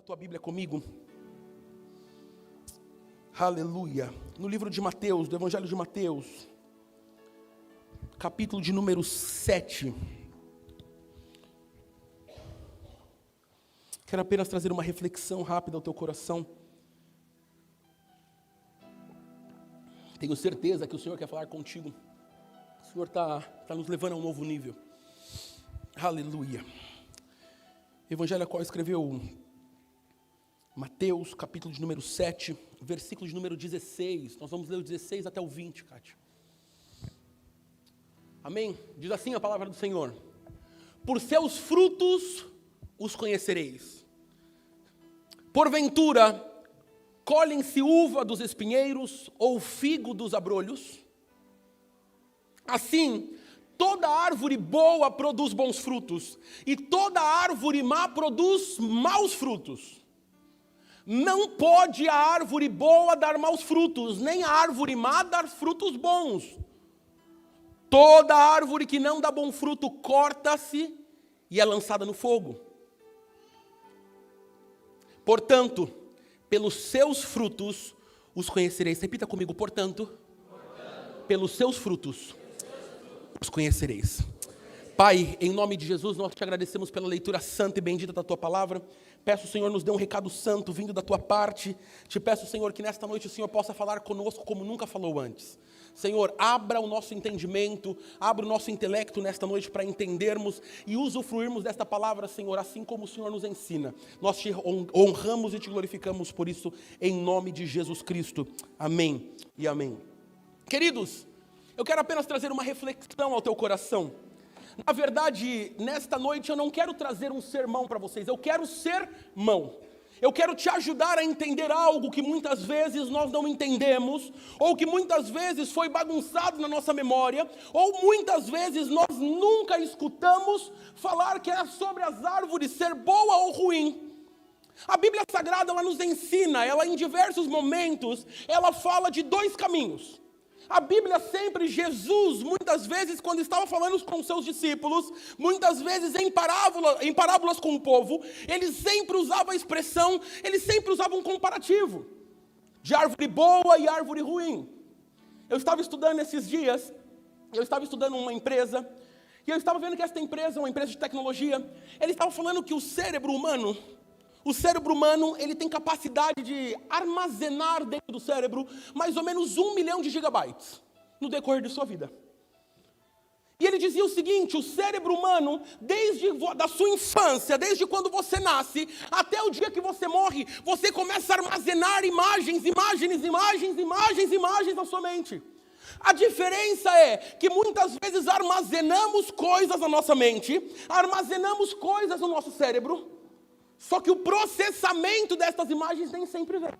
tua Bíblia comigo. Aleluia. No livro de Mateus, do Evangelho de Mateus, capítulo de número 7. Quero apenas trazer uma reflexão rápida ao teu coração. Tenho certeza que o Senhor quer falar contigo. O Senhor está nos levando a um novo nível. Aleluia. Evangelho a qual escreveu Mateus, capítulo de número 7, versículo de número 16. Nós vamos ler o 16 até o 20, Kátia. Amém? Diz assim a palavra do Senhor: por seus frutos os conhecereis. Porventura, colhem-se uva dos espinheiros ou figo dos abrolhos? Assim, toda árvore boa produz bons frutos, e toda árvore má produz maus frutos. Não pode a árvore boa dar maus frutos, nem a árvore má dar frutos bons. Toda árvore que não dá bom fruto corta-se e é lançada no fogo. Portanto, pelos seus frutos os conhecereis. Repita comigo, portanto, pelos seus frutos os conhecereis. Pai, em nome de Jesus, nós te agradecemos pela leitura santa e bendita da tua palavra. Peço, Senhor, nos dê um recado santo vindo da tua parte. Te peço, Senhor, que nesta noite o Senhor possa falar conosco como nunca falou antes. Senhor, abra o nosso entendimento, abra o nosso intelecto nesta noite para entendermos e usufruirmos desta palavra, Senhor, assim como o Senhor nos ensina. Nós te honramos e te glorificamos por isso, em nome de Jesus Cristo. Amém e amém. Queridos, eu quero apenas trazer uma reflexão ao teu coração. Na verdade, nesta noite eu não quero trazer um sermão para vocês, eu quero sermão. Eu quero te ajudar a entender algo que muitas vezes nós não entendemos, ou que muitas vezes foi bagunçado na nossa memória, ou muitas vezes nós nunca escutamos falar que é sobre as árvores ser boa ou ruim. A Bíblia Sagrada, ela nos ensina, ela em diversos momentos, ela fala de dois caminhos. A Bíblia sempre, Jesus, muitas vezes, quando estava falando com seus discípulos, muitas vezes em parábolas com o povo, ele sempre usava a expressão, ele sempre usava um comparativo de árvore boa e árvore ruim. Eu estava estudando esses dias, eu estava estudando uma empresa, e eu estava vendo que esta empresa, uma empresa de tecnologia, ele estava falando que o cérebro humano, ele tem capacidade de armazenar dentro do cérebro mais ou menos 1 milhão de gigabytes no decorrer de sua vida. E ele dizia o seguinte: o cérebro humano, desde da sua infância, desde quando você nasce, até o dia que você morre, você começa a armazenar imagens na sua mente. A diferença é que muitas vezes armazenamos coisas na nossa mente, armazenamos coisas no nosso cérebro, só que o processamento destas imagens nem sempre vem.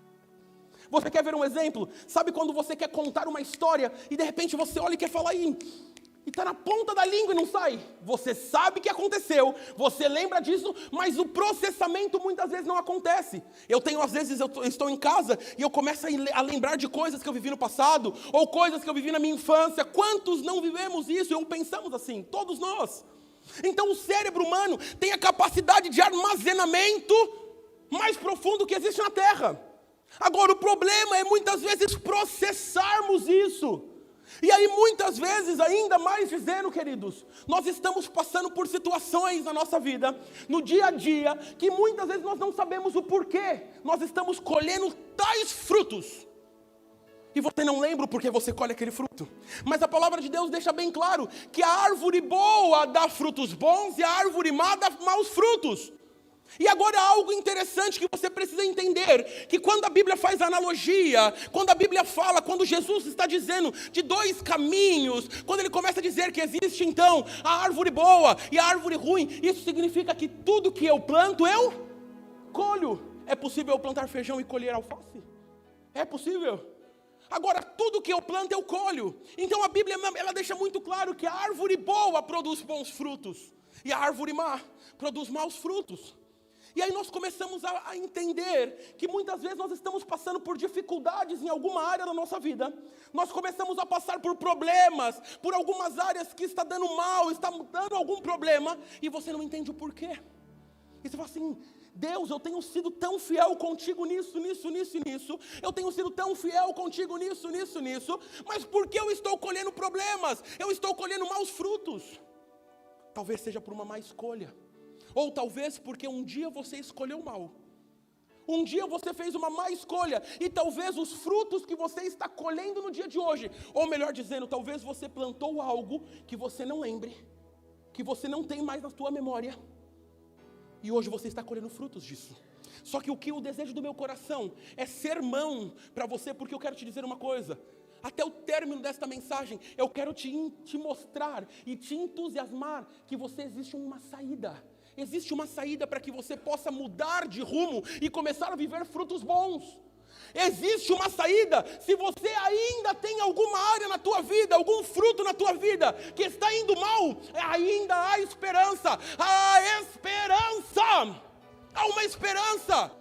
Você quer ver um exemplo? Sabe quando você quer contar uma história e de repente você olha e quer falar e está na ponta da língua e não sai? Você sabe que aconteceu, você lembra disso, mas o processamento muitas vezes não acontece. Às vezes eu estou em casa e eu começo a lembrar de coisas que eu vivi no passado, ou coisas que eu vivi na minha infância. Quantos não vivemos isso e pensamos assim? Todos nós. Então o cérebro humano tem a capacidade de armazenamento mais profundo que existe na Terra. Agora o problema é muitas vezes processarmos isso. E aí muitas vezes, ainda mais dizendo, queridos, nós estamos passando por situações na nossa vida, no dia a dia, que muitas vezes nós não sabemos o porquê. Nós estamos colhendo tais frutos. E você não lembra porque você colhe aquele fruto. Mas a palavra de Deus deixa bem claro que a árvore boa dá frutos bons e a árvore má dá maus frutos. E agora algo interessante que você precisa entender, que quando a Bíblia faz analogia, quando a Bíblia fala, quando Jesus está dizendo de dois caminhos, quando ele começa a dizer que existe então a árvore boa e a árvore ruim, isso significa que tudo que eu planto eu colho. É possível eu plantar feijão e colher alface? É possível. Agora, tudo que eu planto eu colho. Então a Bíblia ela deixa muito claro que a árvore boa produz bons frutos e a árvore má produz maus frutos. E aí nós começamos a entender que muitas vezes nós estamos passando por dificuldades em alguma área da nossa vida. Nós começamos a passar por problemas, por algumas áreas que está dando mal, está dando algum problema, e você não entende o porquê. E você fala assim, Deus, eu tenho sido tão fiel contigo nisso, eu tenho sido tão fiel contigo nisso, mas por que eu estou colhendo problemas? Eu estou colhendo maus frutos. Talvez seja por uma má escolha, ou talvez porque um dia você escolheu mal. Um dia você fez uma má escolha, e talvez os frutos que você está colhendo no dia de hoje, ou melhor dizendo, talvez você plantou algo que você não lembre, que você não tem mais na sua memória, e hoje você está colhendo frutos disso. Só que o desejo do meu coração é sermão para você, porque eu quero te dizer uma coisa. Até o término desta mensagem, eu quero te mostrar e te entusiasmar que existe uma saída. Existe uma saída para que você possa mudar de rumo e começar a viver frutos bons. Existe uma saída. Se você ainda tem alguma área na tua vida, algum fruto na tua vida que está indo mal, ainda há esperança. Há esperança. Há uma esperança.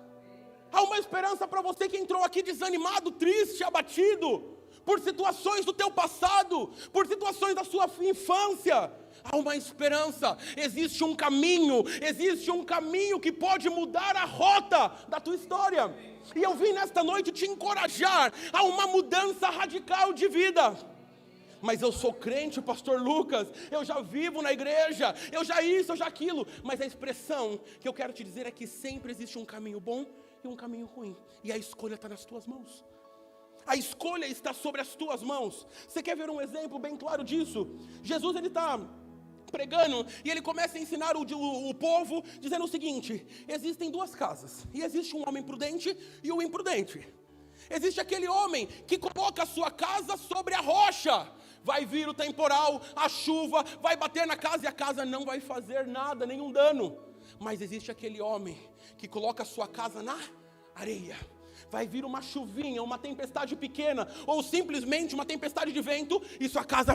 Há uma esperança para você que entrou aqui desanimado, triste, abatido por situações do teu passado, por situações da sua infância. Há uma esperança, existe um caminho que pode mudar a rota da tua história. E eu vim nesta noite te encorajar a uma mudança radical de vida. Mas eu sou crente, pastor Lucas, eu já vivo na igreja, eu já isso, eu já aquilo. Mas a expressão que eu quero te dizer é que sempre existe um caminho bom e um caminho ruim. E a escolha está nas tuas mãos. A escolha está sobre as tuas mãos. Você quer ver um exemplo bem claro disso? Jesus, ele está pregando, e ele começa a ensinar o povo, dizendo o seguinte: existem duas casas, e existe um homem prudente e um imprudente. Existe aquele homem que coloca a sua casa sobre a rocha. Vai vir o temporal, a chuva, vai bater na casa e a casa não vai fazer nada, nenhum dano. Mas existe aquele homem que coloca a sua casa na areia. Vai vir uma chuvinha, uma tempestade pequena, ou simplesmente uma tempestade de vento, e sua casa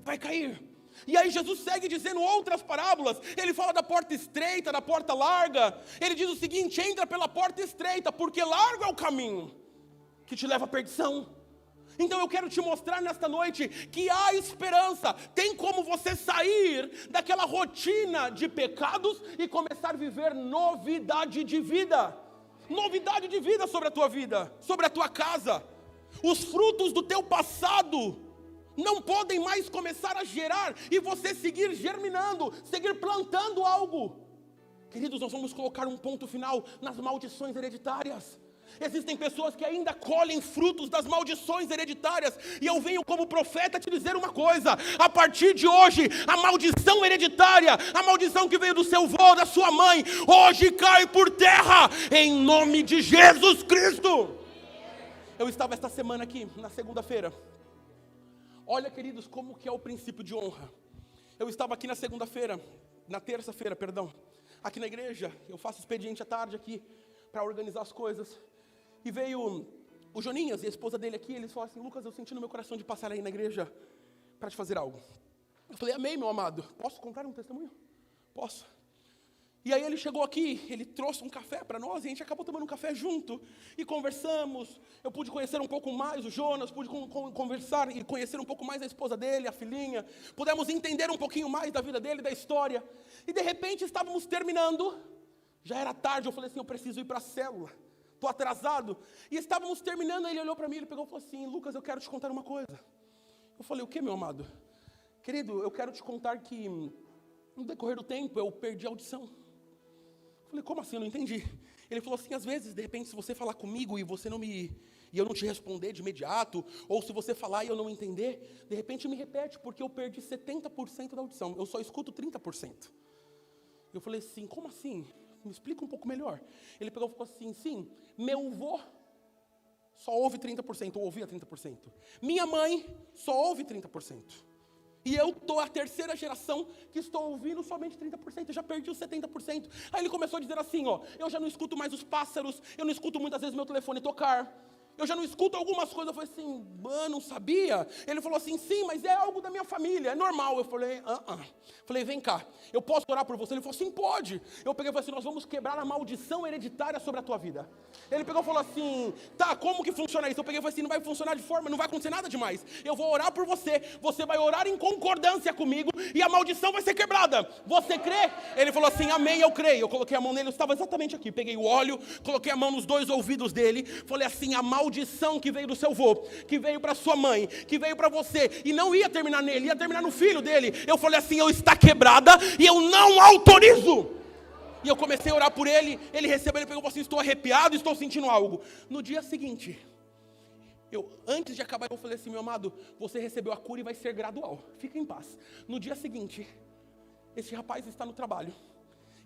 vai cair. E aí Jesus segue dizendo outras parábolas. Ele fala da porta estreita, da porta larga. Ele diz o seguinte: entra pela porta estreita, porque largo é o caminho que te leva à perdição. Então eu quero te mostrar nesta noite que há esperança. Tem como você sair daquela rotina de pecados e começar a viver novidade de vida. Novidade de vida sobre a tua vida, sobre a tua casa. Os frutos do teu passado não podem mais começar a gerar e você seguir germinando, seguir plantando algo. Queridos, nós vamos colocar um ponto final nas maldições hereditárias. Existem pessoas que ainda colhem frutos das maldições hereditárias, e eu venho como profeta te dizer uma coisa: a partir de hoje, a maldição hereditária, a maldição que veio do seu avô, da sua mãe, hoje cai por terra, em nome de Jesus Cristo. Eu estava esta semana aqui, na segunda-feira. Olha, queridos, como que é o princípio de honra. Eu estava aqui na terça-feira, aqui na igreja. Eu faço expediente à tarde aqui, para organizar as coisas. E veio o Joninhas e a esposa dele aqui, eles falaram assim: Lucas, eu senti no meu coração de passar aí na igreja para te fazer algo. Eu falei: amém, meu amado. Posso contar um testemunho? Posso. E aí ele chegou aqui, ele trouxe um café para nós, e a gente acabou tomando um café junto, e conversamos. Eu pude conhecer um pouco mais o Jonas, pude conversar e conhecer um pouco mais a esposa dele, a filhinha. Pudemos entender um pouquinho mais da vida dele, da história. E de repente estávamos terminando, já era tarde, eu falei assim: eu preciso ir para a célula, estou atrasado. E estávamos terminando, ele olhou para mim, ele pegou e falou assim: Lucas, eu quero te contar uma coisa. Eu falei: o que, meu amado? Querido, eu quero te contar que no decorrer do tempo eu perdi a audição. Eu falei: como assim? Eu não entendi. Ele falou assim: às vezes, de repente, se você falar comigo e eu não te responder de imediato, ou se você falar e eu não entender, de repente me repete, porque eu perdi 70% da audição, eu só escuto 30%. Eu falei assim: como assim? Me explica um pouco melhor. Ele pegou e falou assim: sim, meu avô só ouve 30%, ou ouvia 30%. Minha mãe só ouve 30%. E eu estou a terceira geração que estou ouvindo somente 30%, eu já perdi os 70%. Aí ele começou a dizer assim: ó, eu já não escuto mais os pássaros, eu não escuto muitas vezes meu telefone tocar. Eu já não escuto algumas coisas. Eu falei assim, não sabia? Ele falou assim, sim, mas é algo da minha família, é normal. Eu falei, Falei, vem cá, eu posso orar por você? Ele falou assim, pode. Eu peguei e falei assim, nós vamos quebrar a maldição hereditária sobre a tua vida. Ele pegou e falou assim, tá, como que funciona isso? Eu peguei e falei assim, não vai funcionar de forma, não vai acontecer nada demais. Eu vou orar por você, você vai orar em concordância comigo e a maldição vai ser quebrada. Você crê? Ele falou assim, amém, eu creio. Eu coloquei a mão nele, eu estava exatamente aqui. Peguei o óleo, coloquei a mão nos 2 ouvidos dele. Falei assim, a maldição que veio do seu avô, que veio para sua mãe, que veio para você, e não ia terminar nele, ia terminar no filho dele. Eu falei assim, eu está quebrada e eu não autorizo. E eu comecei a orar por ele, ele recebeu, ele pegou e falou assim, estou arrepiado, estou sentindo algo. No dia seguinte, antes de acabar, eu falei assim, meu amado, você recebeu a cura e vai ser gradual, fica em paz. No dia seguinte, esse rapaz está no trabalho,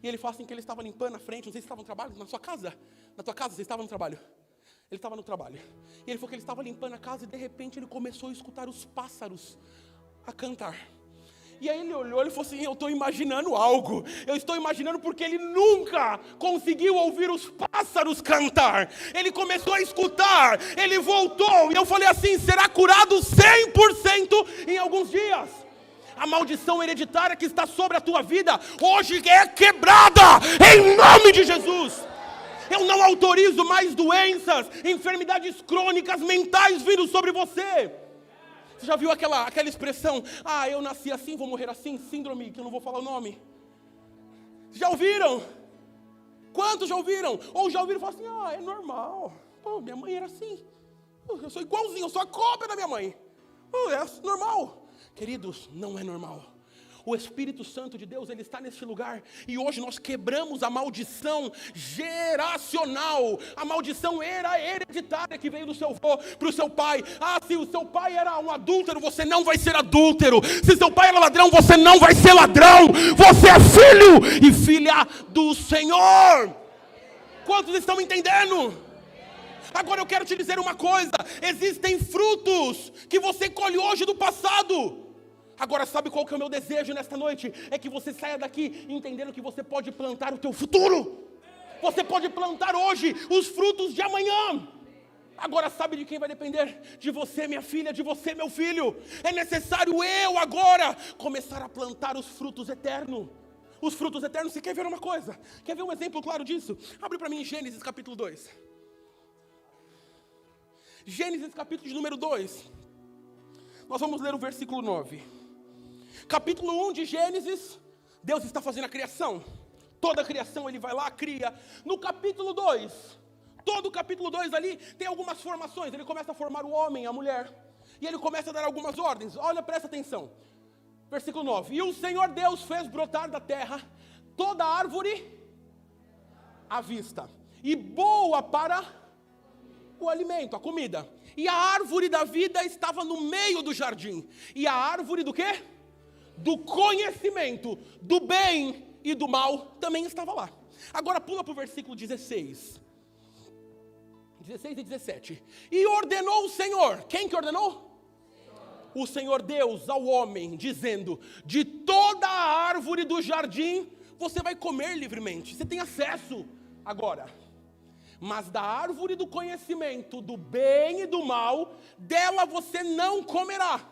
e ele fala assim que ele estava limpando a frente, não sei se estava no trabalho, na sua casa, na tua casa, você estava no trabalho? Ele estava no trabalho, e ele falou que ele estava limpando a casa, e de repente ele começou a escutar os pássaros a cantar. E aí ele olhou e falou assim, eu estou imaginando algo. Eu estou imaginando porque ele nunca conseguiu ouvir os pássaros cantar. Ele começou a escutar, ele voltou. E eu falei assim, será curado 100% em alguns dias. A maldição hereditária que está sobre a tua vida, hoje é quebrada, em nome de Jesus. Eu não autorizo mais doenças, enfermidades crônicas, mentais vindo sobre você. Você já viu aquela expressão, eu nasci assim, vou morrer assim, síndrome, que eu não vou falar o nome. Já ouviram? Quantos já ouviram? Ou já ouviram e falaram assim, é normal. Pô, minha mãe era assim. Eu sou igualzinho, eu sou a cópia da minha mãe. É normal. Queridos, não é normal. O Espírito Santo de Deus, Ele está neste lugar. E hoje nós quebramos a maldição geracional. A maldição era hereditária que veio do seu avô para o seu pai. Se o seu pai era um adúltero, você não vai ser adúltero. Se seu pai era ladrão, você não vai ser ladrão. Você é filho e filha do Senhor. Quantos estão entendendo? Agora eu quero te dizer uma coisa. Existem frutos que você colhe hoje do passado. Agora sabe qual que é o meu desejo nesta noite? É que você saia daqui entendendo que você pode plantar o teu futuro. Você pode plantar hoje os frutos de amanhã. Agora sabe de quem vai depender? De você, minha filha, de você, meu filho. É necessário eu agora começar a plantar os frutos eternos. Os frutos eternos, você quer ver uma coisa? Quer ver um exemplo claro disso? Abre para mim Gênesis capítulo 2. Gênesis capítulo de número 2. Nós vamos ler o versículo 9. Capítulo 1 de Gênesis, Deus está fazendo a criação. Toda a criação Ele vai lá, cria. No capítulo 2, todo o capítulo 2 ali tem algumas formações. Ele começa a formar o homem, a mulher. E Ele começa a dar algumas ordens. Olha, presta atenção. Versículo 9. E o Senhor Deus fez brotar da terra toda árvore à vista, e boa para o alimento, a comida. E a árvore da vida estava no meio do jardim. E a árvore do quê? Do conhecimento, do bem e do mal, também estava lá. Agora pula para o versículo 16. 16 e 17. E ordenou o Senhor. Quem que ordenou? O Senhor Deus ao homem, dizendo, de toda a árvore do jardim, você vai comer livremente. Você tem acesso agora. Mas da árvore do conhecimento, do bem e do mal, dela você não comerá.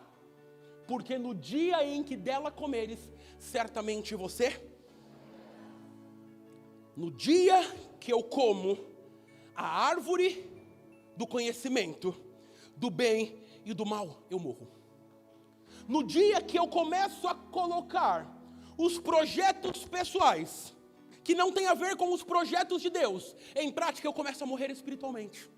Porque no dia em que dela comeres, certamente você... No dia que eu como a árvore do conhecimento, do bem e do mal, eu morro. No dia que eu começo a colocar os projetos pessoais, que não tem a ver com os projetos de Deus, em prática eu começo a morrer espiritualmente.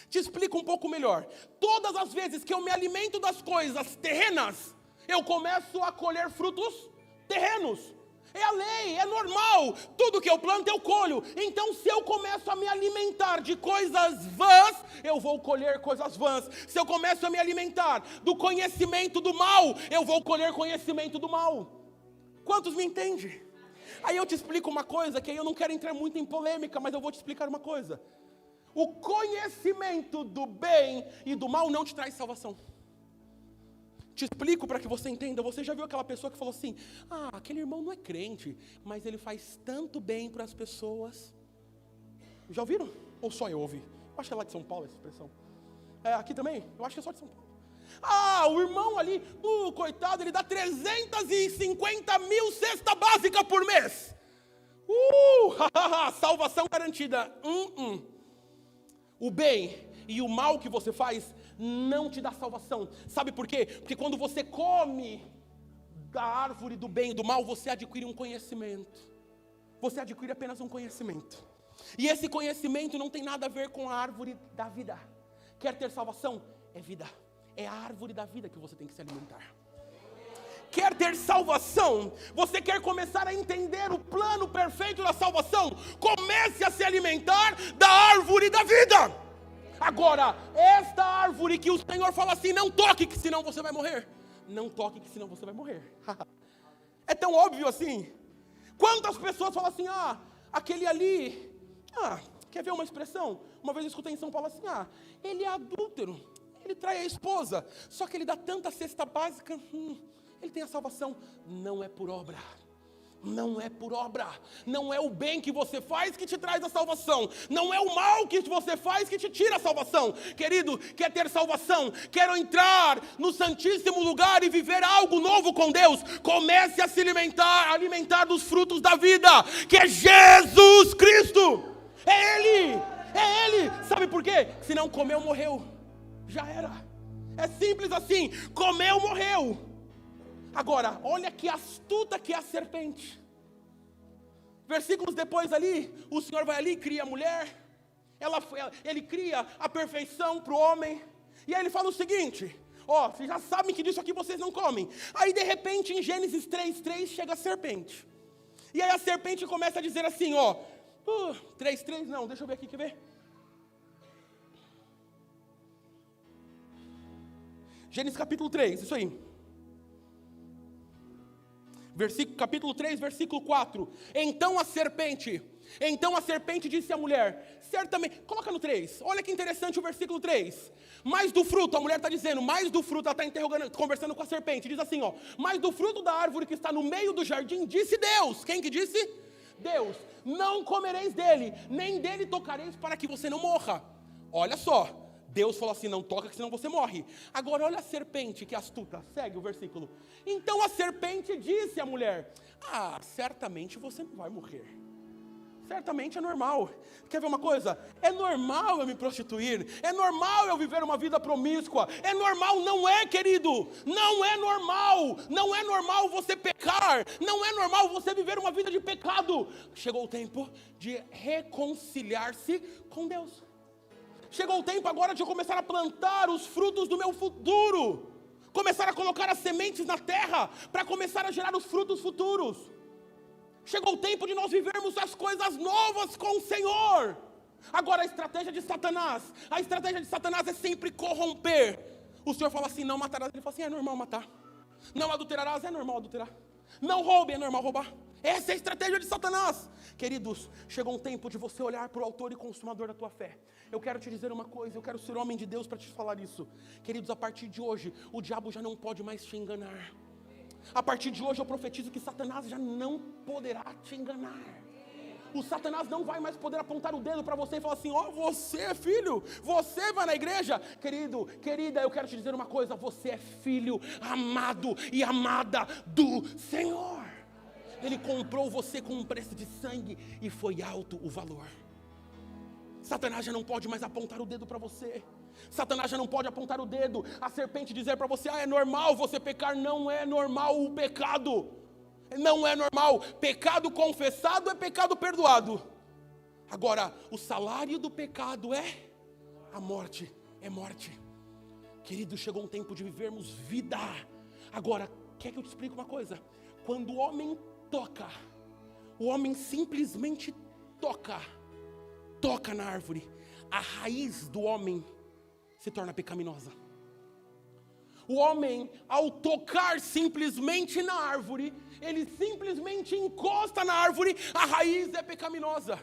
Te explico um pouco melhor. Todas as vezes que eu me alimento das coisas terrenas, eu começo a colher frutos terrenos. É a lei, é normal. Tudo que eu planto eu colho. Então se eu começo a me alimentar de coisas vãs, eu vou colher coisas vãs. Se eu começo a me alimentar do conhecimento do mal, eu vou colher conhecimento do mal. Quantos me entendem? Aí eu te explico uma coisa, que aí eu não quero entrar muito em polêmica, mas eu vou te explicar uma coisa. O conhecimento do bem e do mal não te traz salvação. Te explico para que você entenda. Você já viu aquela pessoa que falou assim, aquele irmão não é crente, mas ele faz tanto bem para as pessoas. Já ouviram? Ou só eu ouvi? Acho que é lá de São Paulo essa expressão. Aqui também? Eu acho que é só de São Paulo. O irmão ali, coitado, ele dá 350 mil cesta básica por mês. Salvação garantida. O bem e o mal que você faz não te dá salvação. Sabe por quê? Porque quando você come da árvore do bem e do mal, você adquire um conhecimento. Você adquire apenas um conhecimento. E esse conhecimento não tem nada a ver com a árvore da vida. Quer ter salvação? É vida. É a árvore da vida que você tem que se alimentar. Quer ter salvação? Você quer começar a entender o plano perfeito da salvação? Comece a se alimentar da árvore da vida. Agora, esta árvore que o Senhor fala assim, não toque que senão você vai morrer. Não toque que senão você vai morrer. É tão óbvio assim. Quantas pessoas falam assim, aquele ali, quer ver uma expressão? Uma vez eu escutei em São Paulo assim, ele é adúltero, ele trai a esposa, só que ele dá tanta cesta básica, ele tem a salvação. Não é por obra. Não é por obra. Não é o bem que você faz que te traz a salvação. Não é o mal que você faz que te tira a salvação. Querido, quer ter salvação? Quero entrar no santíssimo lugar e viver algo novo com Deus. Comece a se alimentar dos frutos da vida, que é Jesus Cristo. É Ele. Sabe por quê? Se não comeu, morreu. Já era. É simples assim. Comeu, morreu. Agora, olha que astuta que é a serpente. Versículos depois ali, o Senhor vai ali e cria a mulher. Ele cria a perfeição para o homem. E aí ele fala o seguinte, vocês já sabem que disso aqui vocês não comem. Aí de repente em Gênesis 3:3 chega a serpente. E aí a serpente começa a dizer assim, 3:3 não, deixa eu ver aqui, quer ver? Gênesis capítulo 3, isso aí. Capítulo 3, versículo 4. Então a serpente disse à mulher, certamente, coloca no 3, olha que interessante o versículo 3. Mais do fruto, a mulher está dizendo, mais do fruto, ela está interrogando, conversando com a serpente, diz assim, mais do fruto da árvore que está no meio do jardim, disse Deus. Quem que disse? Deus. Não comereis dele, nem dele tocareis para que você não morra. Olha só. Deus falou assim, não toca que senão você morre. Agora olha a serpente que é astuta. Segue o versículo. Então a serpente disse à mulher, certamente você não vai morrer. Certamente é normal. Quer ver uma coisa? É normal eu me prostituir. É normal eu viver uma vida promíscua. É normal, não é, querido? Não é normal. Não é normal você pecar. Não é normal você viver uma vida de pecado. Chegou o tempo de reconciliar-se com Deus. Chegou o tempo agora de eu começar a plantar os frutos do meu futuro. Começar a colocar as sementes na terra para começar a gerar os frutos futuros. Chegou o tempo de nós vivermos as coisas novas com o Senhor. Agora a estratégia de Satanás é sempre corromper. O Senhor fala assim, não matarás. Ele fala assim, é normal matar. Não adulterarás, é normal adulterar. Não roube, é normal roubar. Essa é a estratégia de Satanás. Queridos, chegou um tempo de você olhar para o autor e consumador da tua fé. Eu quero te dizer uma coisa, eu quero ser homem de Deus para te falar isso. Queridos, a partir de hoje, o diabo já não pode mais te enganar. A partir de hoje eu profetizo que Satanás já não poderá te enganar. O Satanás não vai mais poder apontar o dedo para você e falar assim, você filho, você vai na igreja. Querido, querida, eu quero te dizer uma coisa, você é filho amado e amada do Senhor. Ele comprou você com um preço de sangue e foi alto o valor. Satanás já não pode mais apontar o dedo para você. Satanás já não pode apontar o dedo, a serpente dizer para você, é normal você pecar. Não é normal o pecado. Não é normal. Pecado confessado é pecado perdoado. Agora, o salário do pecado é a morte. É morte. Querido, chegou um tempo de vivermos vida. Agora, quer que eu te explique uma coisa? Quando o homem toca, o homem simplesmente toca na árvore, a raiz do homem se torna pecaminosa. O homem, ao tocar simplesmente na árvore, ele simplesmente encosta na árvore, a raiz é pecaminosa.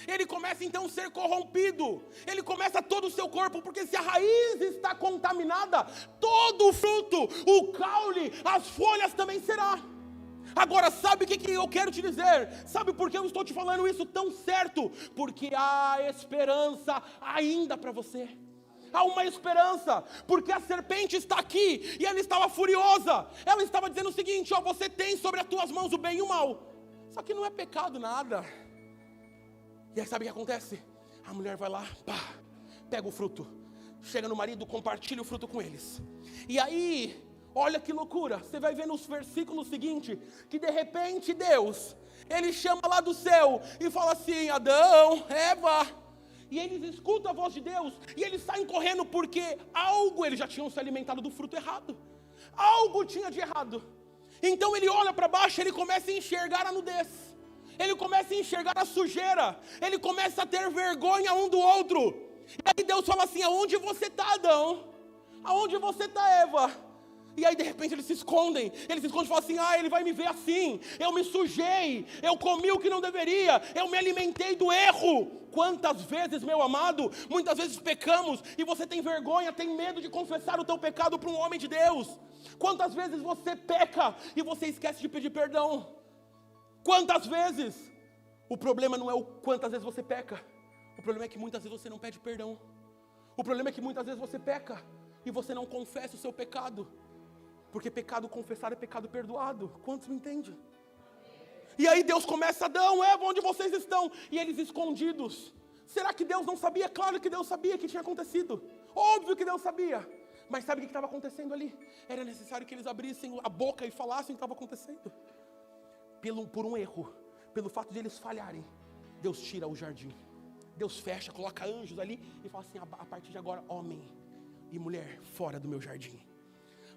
Ele começa então a ser corrompido, ele começa todo o seu corpo, porque se a raiz está contaminada, todo o fruto, o caule, as folhas também será. Agora, sabe o que eu quero te dizer? Sabe por que eu estou te falando isso tão certo? Porque há esperança ainda para você. Há uma esperança, porque a serpente está aqui, e ela estava furiosa. Ela estava dizendo o seguinte: ó, você tem sobre as tuas mãos o bem e o mal. Só que não é pecado nada. E aí sabe o que acontece? A mulher vai lá, pá, pega o fruto, chega no marido, compartilha o fruto com eles. E aí, olha que loucura, você vai ver nos versículos seguintes, que de repente Deus, Ele chama lá do céu, e fala assim: Adão, Eva. E eles escutam a voz de Deus, e eles saem correndo, porque eles já tinham se alimentado do fruto errado. Algo tinha de errado. Então ele olha para baixo, ele começa a enxergar a nudez. Ele começa a enxergar a sujeira. Ele começa a ter vergonha um do outro. E aí Deus fala assim: aonde você está, Adão? Aonde você está, Eva? E aí de repente eles se escondem e falam assim: ele vai me ver assim, eu me sujei, eu comi o que não deveria, eu me alimentei do erro. Quantas vezes, meu amado, muitas vezes pecamos e você tem vergonha, tem medo de confessar o teu pecado para um homem de Deus. Quantas vezes você peca e você esquece de pedir perdão? Quantas vezes? O problema não é o quantas vezes você peca, o problema é que muitas vezes você não pede perdão. O problema é que muitas vezes você peca e você não confessa o seu pecado. Porque pecado confessado é pecado perdoado. Quantos me entendem? E aí Deus começa: Adão, Eva, onde vocês estão? E eles escondidos. Será que Deus não sabia? Claro que Deus sabia que tinha acontecido. Óbvio que Deus sabia. Mas sabe o que estava acontecendo ali? Era necessário que eles abrissem a boca e falassem o que estava acontecendo. Por um erro, pelo fato de eles falharem, Deus tira o jardim. Deus fecha, coloca anjos ali e fala assim: a partir de agora, homem e mulher, fora do meu jardim.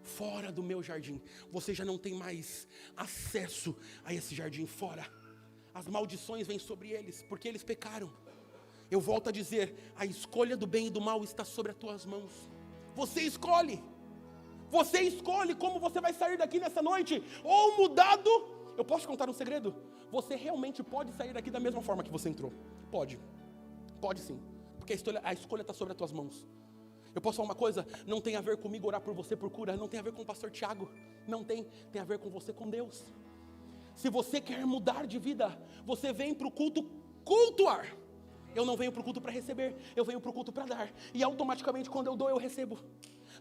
Fora do meu jardim. Você já não tem mais acesso a esse jardim. Fora. As maldições vêm sobre eles, porque eles pecaram. Eu volto a dizer: a escolha do bem e do mal está sobre as tuas mãos. Você escolhe. Você escolhe como você vai sair daqui nessa noite. Ou mudado. Eu posso te contar um segredo? Você realmente pode sair daqui da mesma forma que você entrou. Pode. Pode sim. Porque a escolha está sobre as tuas mãos. Eu posso falar uma coisa? Não tem a ver comigo orar por você por cura. Não tem a ver com o pastor Tiago. Não tem. Tem a ver com você, com Deus. Se você quer mudar de vida, você vem para o culto cultuar. Eu não venho para o culto para receber. Eu venho para o culto para dar. E automaticamente quando eu dou, eu recebo.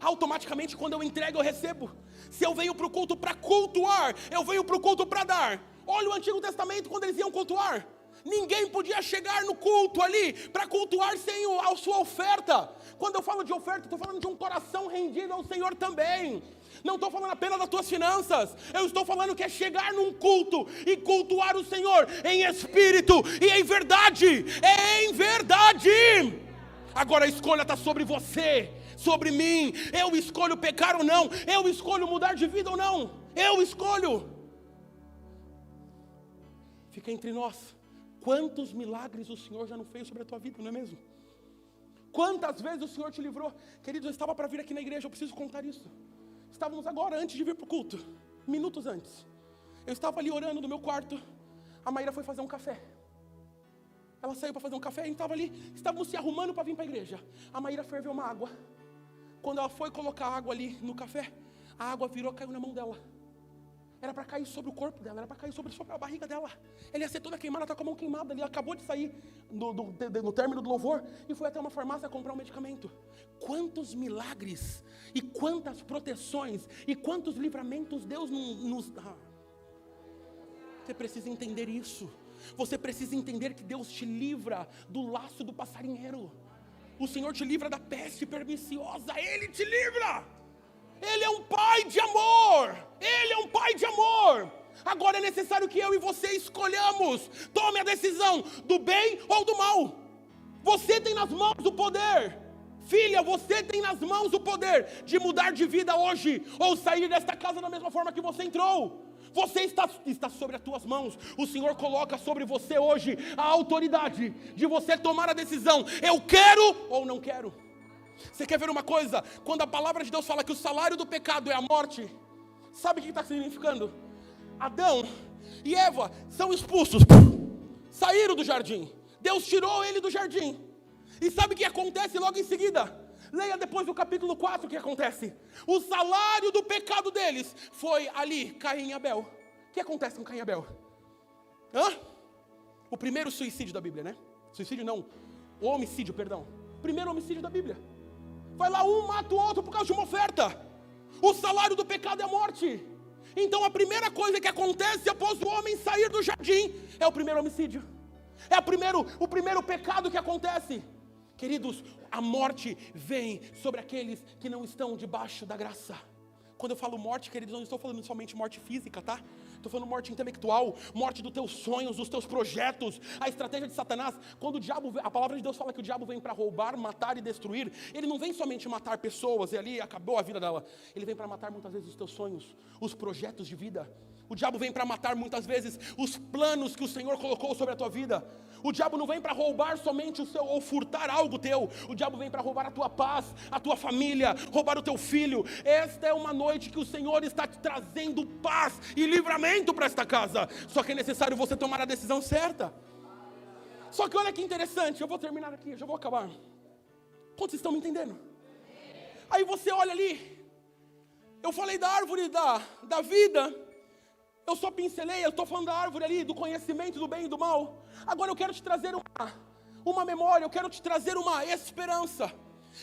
Automaticamente quando eu entrego, eu recebo. Se eu venho para o culto para cultuar, eu venho para o culto para dar. Olha o Antigo Testamento quando eles iam cultuar. Ninguém podia chegar no culto ali para cultuar sem a sua oferta. Quando eu falo de oferta, estou falando de um coração rendido ao Senhor também. Não estou falando apenas das tuas finanças. Eu estou falando que é chegar num culto e cultuar o Senhor em espírito e em verdade. É em verdade. Agora a escolha está sobre você, sobre mim. Eu escolho pecar ou não. Eu escolho mudar de vida ou não. Eu escolho. Fica entre nós. Quantos milagres o Senhor já não fez sobre a tua vida, não é mesmo? Quantas vezes o Senhor te livrou? Queridos, eu estava para vir aqui na igreja, eu preciso contar isso. Estávamos agora, antes de vir para o culto, minutos antes. Eu estava ali orando no meu quarto, a Maíra foi fazer um café. Ela saiu para fazer um café, a gente estava ali, estávamos se arrumando para vir para a igreja. A Maíra ferveu uma água. Quando ela foi colocar a água ali no café, a água virou, caiu na mão dela. Era para cair sobre o corpo dela, era para cair sobre a barriga dela. Ela ia ser toda queimada, ela está com a mão queimada. Ele acabou de sair no término do louvor e foi até uma farmácia comprar um medicamento. Quantos milagres e quantas proteções e quantos livramentos Deus nos dá. Você precisa entender isso. Você precisa entender que Deus te livra do laço do passarinheiro. O Senhor te livra da peste perniciosa. Ele te livra. Ele é um pai de amor. Ele é um pai de amor. Agora é necessário que eu e você escolhamos. Tome a decisão do bem ou do mal. Você tem nas mãos o poder. Filha, você tem nas mãos o poder de mudar de vida hoje, ou sair desta casa da mesma forma que você entrou. Você está sobre as tuas mãos. O Senhor coloca sobre você hoje a autoridade de você tomar a decisão. Eu quero ou não quero. Você quer ver uma coisa? Quando a palavra de Deus fala que o salário do pecado é a morte, sabe o que está significando? Adão e Eva são expulsos, saíram do jardim. Deus tirou ele do jardim. E sabe o que acontece logo em seguida? Leia depois do capítulo 4 o que acontece. O salário do pecado deles foi ali, Caim e Abel. O que acontece com Caim e Abel? O primeiro suicídio da Bíblia, né? Suicídio não, o homicídio, perdão. Primeiro homicídio da Bíblia. vai lá um, mata o outro por causa de uma oferta. O salário do pecado é a morte. Então a primeira coisa que acontece após o homem sair do jardim é o primeiro homicídio. É o primeiro pecado que acontece. Queridos, a morte vem sobre aqueles que não estão debaixo da graça. Quando eu falo morte, queridos, não estou falando somente morte física, tá? Estou falando morte intelectual, morte dos teus sonhos, dos teus projetos, a estratégia de Satanás. Quando o diabo, a palavra de Deus fala que o diabo vem para roubar, matar e destruir, ele não vem somente matar pessoas e ali acabou a vida dela. Ele vem para matar muitas vezes os teus sonhos, os projetos de vida. O diabo vem para matar muitas vezes os planos que o Senhor colocou sobre a tua vida. O diabo não vem para roubar somente o seu, ou furtar algo teu. O diabo vem para roubar a tua paz, a tua família, roubar o teu filho. Esta é uma noite que o Senhor está te trazendo paz e livramento para esta casa. Só que é necessário você tomar a decisão certa. Só que olha que interessante, eu vou terminar aqui, já vou acabar. Quantos estão me entendendo? Aí você olha ali, eu falei da árvore da vida. Eu só pincelei, eu estou falando da árvore ali, do conhecimento do bem e do mal. Agora eu quero te trazer uma memória, eu quero te trazer uma esperança.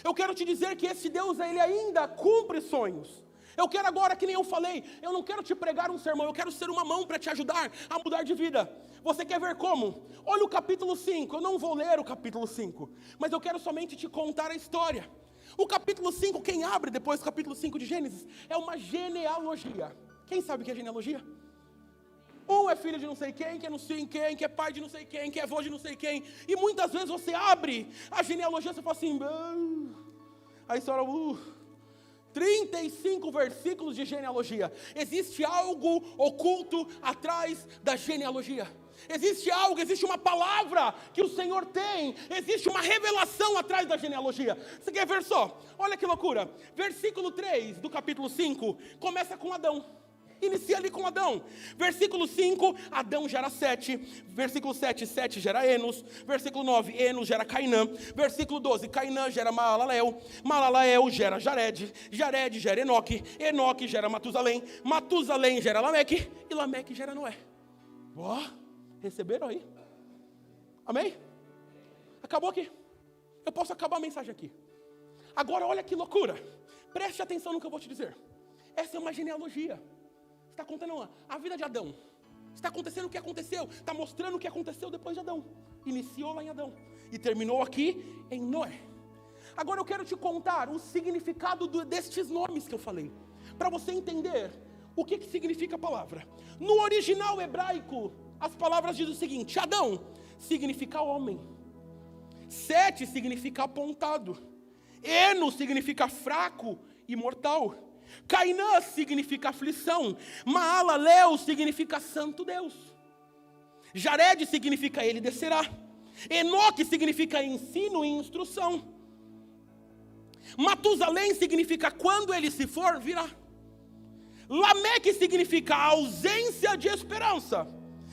Eu quero te dizer que esse Deus, ele ainda cumpre sonhos. Eu quero agora, que nem eu falei, eu não quero te pregar um sermão, eu quero ser uma mão para te ajudar a mudar de vida. Você quer ver como? Olha o capítulo 5, eu não vou ler o capítulo 5, mas eu quero somente te contar a história. O capítulo 5, quem abre depois do capítulo 5 de Gênesis, é uma genealogia. Quem sabe o que é genealogia? Um é filho de não sei quem, que é não sei quem, que é pai de não sei quem, que é avô de não sei quem. E muitas vezes você abre a genealogia e você fala assim, aí você olha, 35 versículos de genealogia. Existe algo oculto atrás da genealogia. Existe algo, existe uma palavra que o Senhor tem. Existe uma revelação atrás da genealogia. Você quer ver só? Olha que loucura. Versículo 3 do capítulo 5 começa com Adão. Inicia ali com Adão. Versículo 5, Adão gera Sete. Versículo 7, Sete gera Enos. Versículo 9, Enos gera Cainã. Versículo 12, Cainã gera Maalalel. Maalalel gera Jared. Jared gera Enoque. Enoque gera Matusalém. Matusalém gera Lameque. E Lameque gera Noé. Ó, receberam aí? Amém? Acabou aqui. Eu posso acabar a mensagem aqui. Agora olha que loucura. Preste atenção no que eu vou te dizer. Essa é uma genealogia. Está contando a vida de Adão. Está acontecendo o que aconteceu. Está mostrando o que aconteceu depois de Adão. Iniciou lá em Adão. E terminou aqui em Noé. Agora eu quero te contar o significado destes nomes que eu falei. Para você entender o que significa a palavra. No original hebraico, as palavras dizem o seguinte. Adão significa homem. Sete significa apontado. Enos significa fraco e mortal. Cainã significa aflição. Maalalel significa santo Deus. Jared significa ele descerá. Enoque significa ensino e instrução. Matusalém significa quando ele se for, virá. Lameque significa ausência de esperança.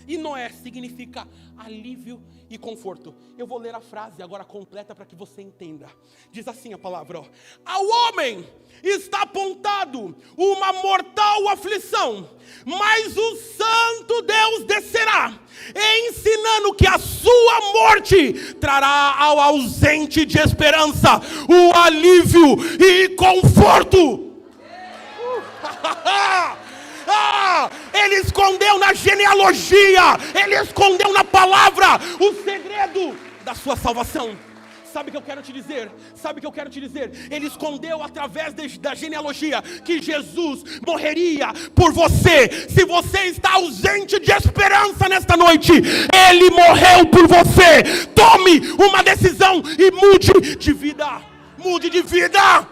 E Noé significa alívio e conforto. Eu vou ler a frase agora completa para que você entenda. Diz assim a palavra, ó. Ao homem está apontado uma mortal aflição, mas o santo Deus descerá, ensinando que a sua morte trará ao ausente de esperança o alívio e conforto. Ele escondeu na genealogia, ele escondeu na palavra o segredo da sua salvação. Sabe o que eu quero te dizer? Sabe o que eu quero te dizer? Ele escondeu através da genealogia que Jesus morreria por você. Se você está ausente de esperança nesta noite, Ele morreu por você. Tome uma decisão e mude de vida. Mude de vida.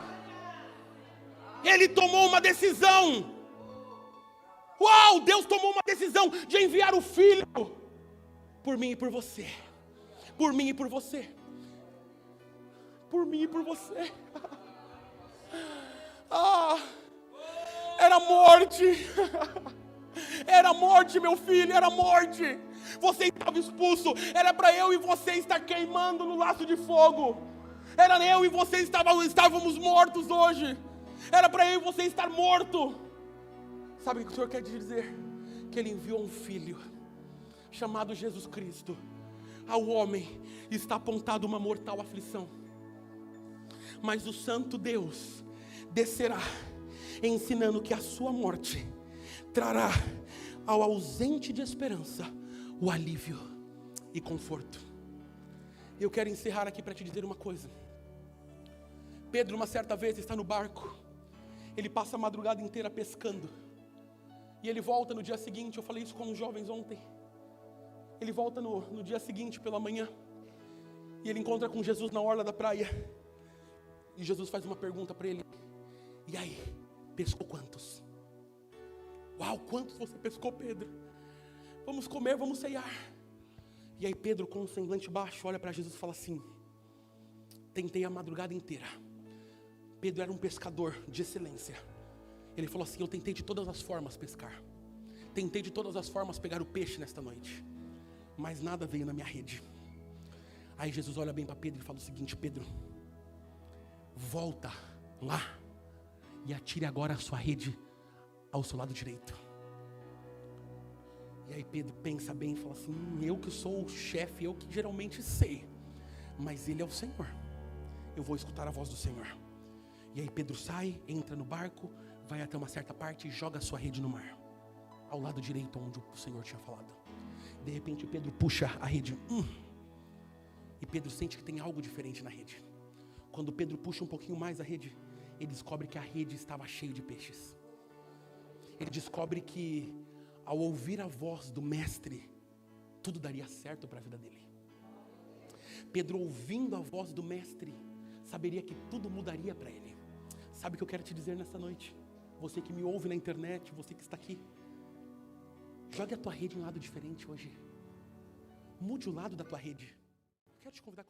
Ele tomou uma decisão. Uau, Deus tomou uma decisão de enviar o Filho por mim e por você. Por mim e por você. Por mim e por você. Era morte. Era morte, meu filho, era morte. Você estava expulso. Era para eu e você estar queimando no laço de fogo. Era eu e você estávamos mortos hoje. Era para eu e você estar morto. Sabe o que o Senhor quer dizer? Que Ele enviou um Filho chamado Jesus Cristo. Ao homem está apontado uma mortal aflição. Mas o Santo Deus descerá, ensinando que a sua morte trará ao ausente de esperança o alívio e conforto. Eu quero encerrar aqui para te dizer uma coisa. Pedro, uma certa vez, está no barco. Ele passa a madrugada inteira pescando. E ele volta no dia seguinte. Eu falei isso com os jovens ontem. Ele volta no dia seguinte pela manhã. E ele encontra com Jesus na orla da praia. E Jesus faz uma pergunta para ele. E aí, pescou quantos? Uau, quantos você pescou, Pedro? Vamos comer, vamos ceiar. E aí Pedro, com um semblante baixo, olha para Jesus e fala assim: tentei a madrugada inteira. Pedro era um pescador de excelência. Ele falou assim: eu tentei de todas as formas pescar. Tentei de todas as formas pegar o peixe nesta noite. Mas nada veio na minha rede. Aí Jesus olha bem para Pedro e fala o seguinte: Pedro, volta lá e atire agora a sua rede ao seu lado direito. E aí Pedro pensa bem e fala assim: eu que sou o chefe, eu que geralmente sei, mas ele é o Senhor, eu vou escutar a voz do Senhor. E aí Pedro sai, entra no barco, vai até uma certa parte e joga a sua rede no mar, ao lado direito onde o Senhor tinha falado. De repente Pedro puxa a rede, e Pedro sente que tem algo diferente na rede. Quando Pedro puxa um pouquinho mais a rede, ele descobre que a rede estava cheia de peixes. Ele descobre que ao ouvir a voz do mestre, tudo daria certo para a vida dele. Pedro, ouvindo a voz do mestre, saberia que tudo mudaria para ele. Sabe o que eu quero te dizer nessa noite? Você que me ouve na internet, você que está aqui, jogue a tua rede em um lado diferente hoje. Mude o lado da tua rede. Eu quero te convidar.